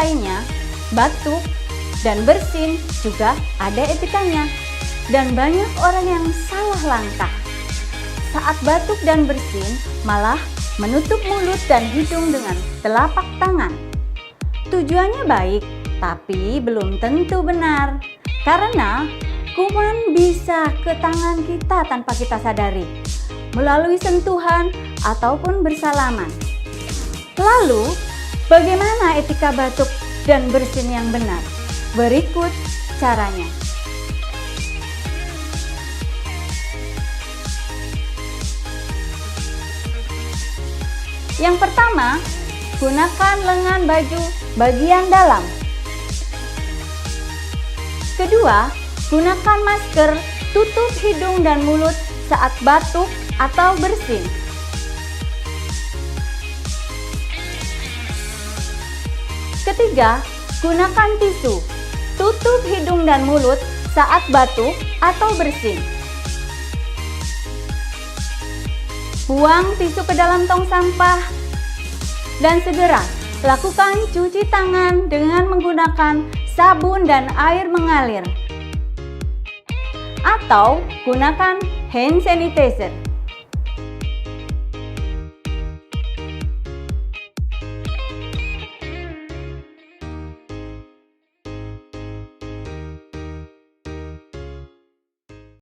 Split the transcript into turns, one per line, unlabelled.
lainnya, batuk dan bersin juga ada etikanya. Dan banyak orang yang salah langkah. Saat batuk dan bersin, malah menutup mulut dan hidung dengan telapak tangan. Tujuannya baik, tapi belum tentu benar. Karena kuman bisa ke tangan kita tanpa kita sadari, melalui sentuhan ataupun bersalaman. Lalu, bagaimana etika batuk dan bersin yang benar? Berikut caranya. Yang pertama, gunakan lengan baju bagian dalam. Kedua, gunakan masker tutup hidung dan mulut saat batuk atau bersin. Ketiga, gunakan tisu tutup hidung dan mulut saat batuk atau bersin. Buang tisu ke dalam tong sampah dan segera lakukan cuci tangan dengan menggunakan sabun dan air mengalir atau gunakan hand sanitizer.